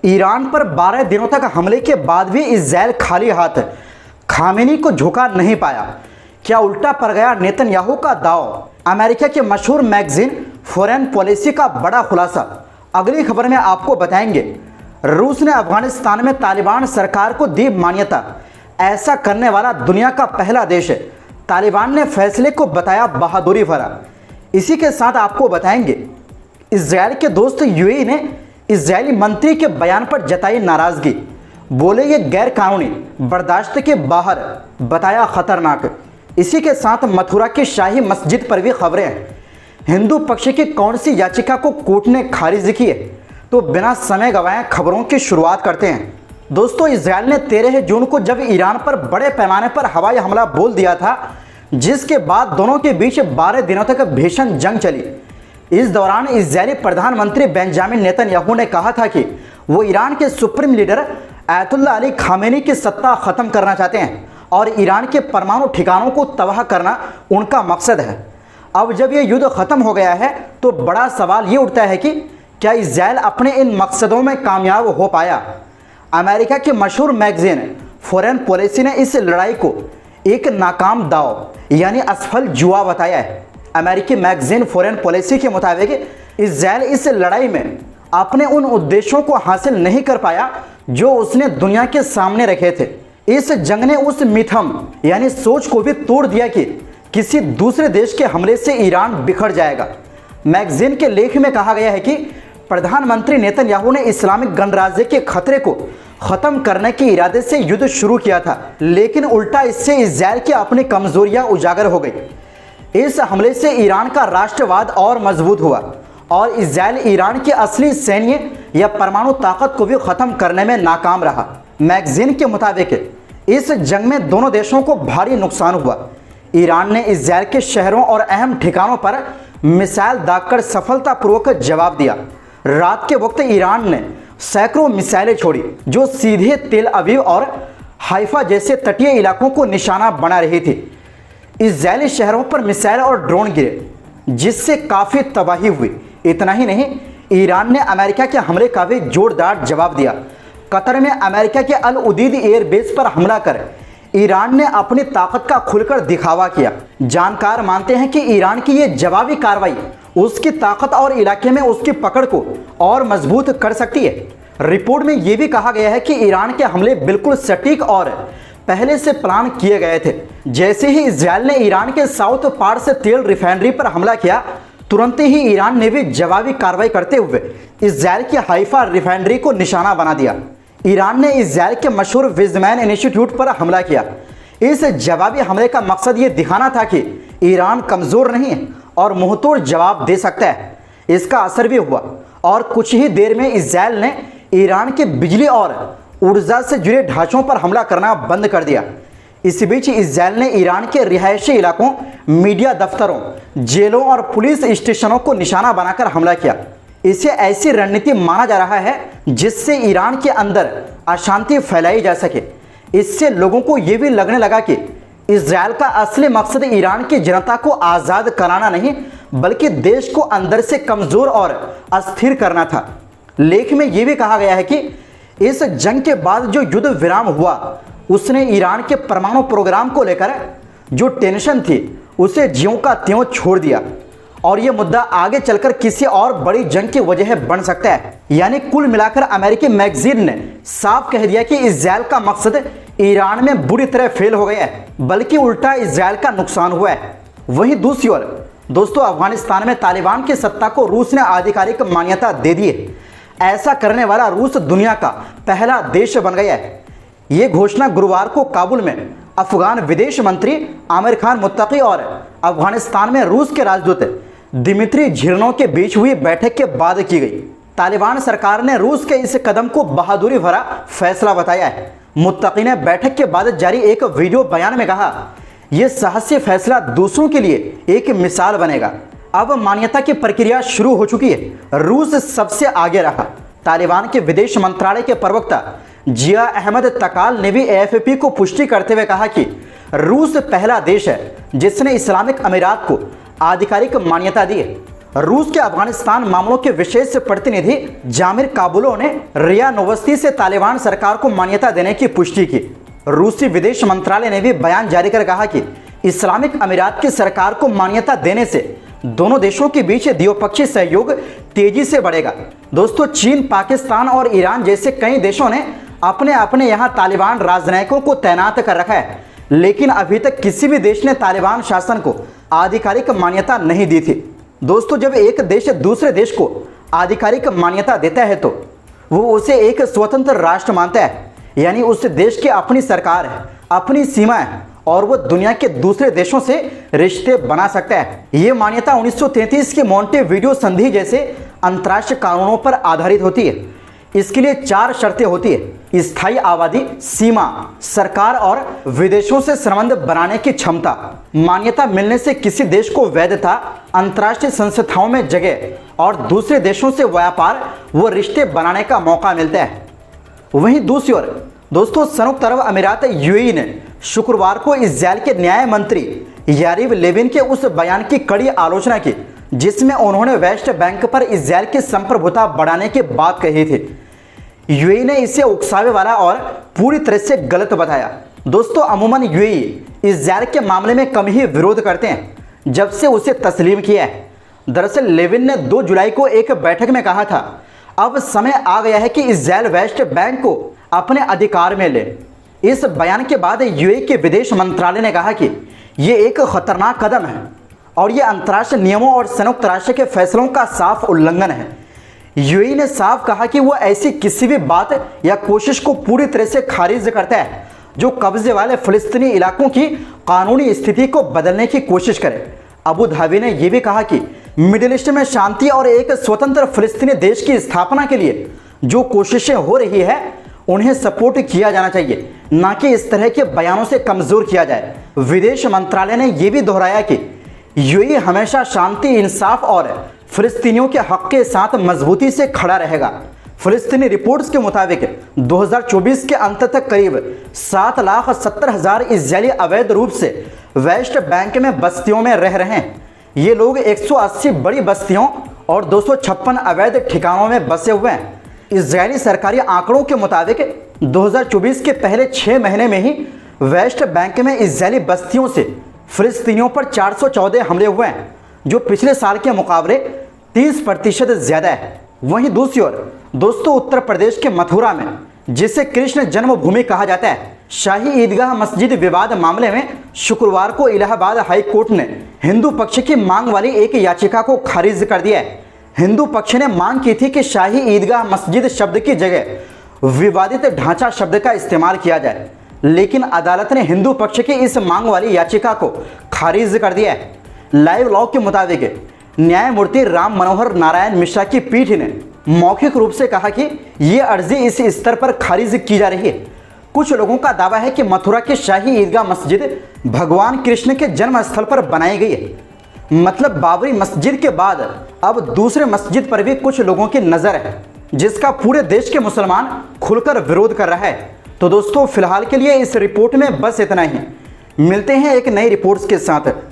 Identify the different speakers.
Speaker 1: Iran पर 12 दिनों तक हमले के बाद भी इजराइल खाली हाथ खामेनी को झुका नहीं पाया। क्या उल्टा पड़ गया नेतन्याहू का दांव? अमेरिका के मशहूर मैगजीन फॉरेन पॉलिसी का बड़ा खुलासा अगली खबर में आपको बताएंगे। रूस ने अफगानिस्तान में तालिबान सरकार को दी मान्यता, ऐसा करने वाला दुनिया का पहला देश है। तालिबान ने फैसले को बताया बहादुरी भरा। इसी के साथ आपको बताएंगे इजराइल के दोस्त यूएई ने इजरायली मंत्री के बयान पर जताई नाराजगी, बोले ये गैर कानूनी, बर्दाश्त के बाहर, बताया खतरनाक। इसी के साथ मथुरा की शाही मस्जिद पर भी खबरें हैं। हिंदू पक्ष की कौन सी याचिका को कोर्ट ने खारिज की है? तो बिना समय गंवाए खबरों की शुरुआत करते हैं। दोस्तों, इजराइल ने 13 जून को जब ईरान पर बड़े पैमाने पर हवाई हमला बोल दिया था, जिसके बाद दोनों के बीच 12 दिनों तक भीषण जंग चली। इस दौरान इजरायली प्रधानमंत्री बेंजामिन नेतन्याहू ने कहा था कि वो ईरान के सुप्रीम लीडर अयतुल्ला अली खामेनी की सत्ता खत्म करना चाहते हैं और ईरान के परमाणु ठिकानों को तबाह करना उनका मकसद है। अब जब ये युद्ध खत्म हो गया है तो बड़ा सवाल ये उठता है कि क्या इजराइल अपने इन मकसदों में कामयाब हो पाया? अमेरिका की मशहूर मैगजीन फॉरेन पॉलिसी ने इस लड़ाई को एक नाकाम दांव यानी असफल जुआ बताया है। अमेरिकी मैगजीन फॉरेन पॉलिसी के मुताबिक इजराइल इस लड़ाई में अपने उन उद्देश्यों को हासिल नहीं कर पाया जो उसने दुनिया के सामने रखे थे। इस जंग ने उस मिथम यानी सोच को भी तोड़ दिया कि किसी दूसरे देश के हमले से ईरान बिखर जाएगा। मैगजीन के लेख में कहा गया है कि प्रधानमंत्री नेतन्याहू ने इस्लामिक गणराज्य के खतरे को खत्म करने के इरादे से युद्ध शुरू किया था, लेकिन उल्टा इससे इजराइल की अपनी कमजोरियां उजागर हो गई। इस हमले से ईरान का राष्ट्रवाद और मजबूत हुआ और इजराइल ईरान की असली सैन्य या परमाणु ताकत को भी खत्म करने में नाकाम रहा। मैगजीन के मुताबिक इस जंग में दोनों देशों को भारी नुकसान हुआ। ईरान ने इजराइल के शहरों और अहम ठिकानों पर मिसाइल दागकर सफलतापूर्वक जवाब दिया। रात के वक्त ईरान ने सैकड़ों मिसाइलें छोड़ी जो सीधे तेल अवीव और हाइफा जैसे तटीय इलाकों को निशाना बना रही थी। इजरायली शहरों पर मिसाइल और ड्रोन गिरे, जिससे काफ़ी तबाही हुई। इतना ही नहीं, ईरान ने अमेरिका के हमले का भी जोरदार जवाब दिया। कतर में अमेरिका के अल उदीद एयरबेस पर हमला कर ईरान ने अपनी ताकत का खुलकर दिखावा किया। जानकार मानते हैं कि ईरान की ये जवाबी कार्रवाई उसकी ताकत और इलाके में उसकी पकड़ को और मजबूत कर सकती है। रिपोर्ट में यह भी कहा गया है कि ईरान के हमले बिल्कुल सटीक और पहले से प्लान किए गए थे। जैसे ही इजराइल ने ईरान के साउथ पार्ट से तेल रिफाइनरी पर हमला किया, तुरंत ही ईरान ने भी जवाबी कार्रवाई करते हुए इजराइल की हाइफा रिफाइनरी को निशाना बना दिया। ईरान ने इजराइल के मशहूर विजमैन इंस्टीट्यूट पर हमला किया। इस जवाबी हमले का मकसद ये दिखाना था कि ईरान कमज़ोर नहीं है और मुंहतोड़ जवाब दे सकता है। इसका असर भी हुआ और कुछ ही देर में इजराइल ने ईरान के बिजली और ऊर्जा से जुड़े ढांचों पर हमला करना बंद कर दिया। इस बीच इजराइल ने ईरान के रिहायशी इलाकों, मीडिया दफ्तरों, जेलों और पुलिस स्टेशनों को निशाना बनाकर हमला किया। इसे ऐसी रणनीति माना जा रहा है जिससे ईरान के अंदर अशांति फैलाई जा सके। इससे लोगों को यह भी लगने लगा कि इजराइल का असली मकसद ईरान की जनता को आज़ाद कराना नहीं, बल्कि देश को अंदर से कमज़ोर और अस्थिर करना था। लेख में यह भी कहा गया है कि इस जंग के बाद जो युद्ध विराम हुआ, उसने ईरान के परमाणु प्रोग्राम को लेकर जो टेंशन थी उसे ज्यों का त्यों छोड़ दिया और यह मुद्दा आगे चलकर किसी और बड़ी जंग की वजह बन सकता है। यानी कुल मिलाकर अमेरिकी मैगजीन ने साफ कह दिया कि इजराइल का मकसद ईरान में बुरी तरह फेल हो गया है, बल्कि उल्टा इजराइल का नुकसान हुआ है। वहीं दूसरी ओर दोस्तों, अफगानिस्तान में तालिबान की सत्ता को रूस ने आधिकारिक मान्यता दे दी है। ऐसा करने वाला रूस दुनिया का पहला देश बन गया है। ये घोषणा गुरुवार को काबुल में अफगान विदेश मंत्री आमिर खान मुत्तकी और अफगानिस्तान में रूस के राजदूत दिमित्री झिरनों के बीच हुई बैठक के बाद की गई। तालिबान सरकार ने रूस के इस कदम को बहादुरी भरा फैसला बताया है। मुत्तकी ने बैठक के बाद जारी एक वीडियो बयान में कहा, यह साहसी फैसला दूसरों के लिए एक मिसाल बनेगा। अब मान्यता की प्रक्रिया शुरू हो चुकी है। रूस सबसे आगे रहा। तालिबान के विदेश मंत्रालय के प्रवक्ता जिया अहमद तकाल ने भी AFP को पुष्टि करते हुए कहा कि रूस पहला देश है जिसने इस्लामिक अमीरात को आधिकारिक मान्यता दी है। रूस के अफगानिस्तान मामलों के विशेष प्रतिनिधि जामिर काबुलो ने रिया नोवोस्ती से तालिबान सरकार को मान्यता देने की पुष्टि की। रूसी विदेश मंत्रालय ने भी बयान जारी कर कहा कि इस्लामिक अमीरात की सरकार को मान्यता देने से दोनों देशों के बीच द्विपक्षीय सहयोग तेजी से बढ़ेगा। दोस्तों, चीन, पाकिस्तान और ईरान जैसे कई देशों ने अपने अपने यहाँ तालिबान राजनयिकों को तैनात कर रखा है, लेकिन अभी तक किसी भी देश ने तालिबान शासन को आधिकारिक मान्यता नहीं दी थी। दोस्तों, जब एक देश दूसरे देश को आधिकारिक मान्यता देता है तो वो उसे एक स्वतंत्र राष्ट्र मानता है, यानी उस देश की अपनी सरकार है, अपनी सीमा है और वो दुनिया के दूसरे देशों से रिश्ते बना सकता है। ये मान्यता 1933 के मोंटेवीडियो संधि जैसे अंतर्राष्ट्रीय कानूनों पर आधारित होती है। इसके लिए 4 शर्तें होती है: स्थायी आबादी, सीमा, सरकार और विदेशों से संबंध बनाने की क्षमता। मान्यता मिलने से किसी देश को वैधता, अंतर्राष्ट्रीय संस्थाओं में जगह और दूसरे देशों से व्यापार व रिश्ते बनाने का मौका मिलता है। वहीं दूसरी ओर दोस्तों, संयुक्त अरब अमीरात यूएई ने शुक्रवार को इस्राएल के न्याय मंत्री यारिव लेविन के उस बयान की कड़ी आलोचना की जिसमें उन्होंने वेस्ट बैंक पर इस्राएल की संप्रभुता बढ़ाने की बात कही थी। यूएई ने इसे उकसावे वाला और पूरी तरह से गलत बताया। दोस्तों, अमूमन यूएई इस्राएल के मामले में कम ही विरोध करते हैं जब से उसे तस्लीम किया है। दरअसल लेविन ने 2 जुलाई को एक बैठक में कहा था, अब समय आ गया है कि इस्राएल वेस्ट बैंक को अपने अधिकार में ले। इस बयान के बाद यूएई के विदेश मंत्रालय ने कहा कि ये एक खतरनाक कदम है और ये अंतर्राष्ट्रीय नियमों और संयुक्त राष्ट्र के फैसलों का साफ उल्लंघन है। यूएई ने साफ कहा कि वो ऐसी किसी भी बात या कोशिश को पूरी तरह से खारिज करता है जो कब्जे वाले फिलिस्तीनी इलाकों की कानूनी स्थिति को बदलने की कोशिश करे। अबू धाबी ने यह भी कहा कि मिडिल ईस्ट में शांति और एक स्वतंत्र फिलिस्तीनी देश की स्थापना के लिए जो कोशिशें हो रही है उन्हें सपोर्ट किया जाना चाहिए, ना कि इस तरह के बयानों से कमजोर किया जाए। विदेश मंत्रालय ने यह भी दोहराया कि यूएई हमेशा शांति, इंसाफ और फिलिस्तीनियों के हक के साथ मजबूती से खड़ा रहेगा। फिलिस्तीनी रिपोर्ट्स के मुताबिक 2024 के अंत तक करीब 7,70,000 इजरायली अवैध रूप से वेस्ट बैंक में बस्तियों में रह रहे हैं। ये लोग 180 बड़ी बस्तियों और 256 अवैध ठिकानों में बसे हुए हैं। इजरायली सरकारी आंकड़ों के मुताबिक 2024 के पहले 6 महीने में ही वेस्ट बैंक में इजरायली बस्तियों से फिलिस्तीनियों पर 414 हमले हुए हैं, जो पिछले साल के मुकाबले 30% ज़्यादा है। वहीं दूसरी ओर दोस्तों, उत्तर प्रदेश के मथुरा में, जिसे कृष्ण जन्मभूमि कहा जाता है, शाही ईदगाह मस्जिद विवाद मामले में शुक्रवार को इलाहाबाद हाई कोर्ट ने हिंदू पक्ष की मांग वाली एक याचिका को खारिज कर दिया है। हिंदू पक्ष ने मांग की थी कि शाही ईदगाह मस्जिद शब्द की जगह विवादित ढांचा शब्द का इस्तेमाल किया जाए, लेकिन अदालत ने हिंदू पक्ष की इस मांग वाली याचिका को खारिज कर दिया है। लाइव लॉ के मुताबिक न्यायमूर्ति राम मनोहर नारायण मिश्रा की पीठ ने मौखिक रूप से कहा कि ये अर्जी इस स्तर पर खारिज की जा रही है। कुछ लोगों का दावा है कि मथुरा की शाही ईदगाह मस्जिद भगवान कृष्ण के जन्म स्थल पर बनाई गई है, मतलब बाबरी मस्जिद के बाद अब दूसरे मस्जिद पर भी कुछ लोगों की नज़र है, जिसका पूरे देश के मुसलमान खुलकर विरोध कर रहा है। तो दोस्तों, फिलहाल के लिए इस रिपोर्ट में बस इतना ही। मिलते हैं एक नई रिपोर्ट्स के साथ।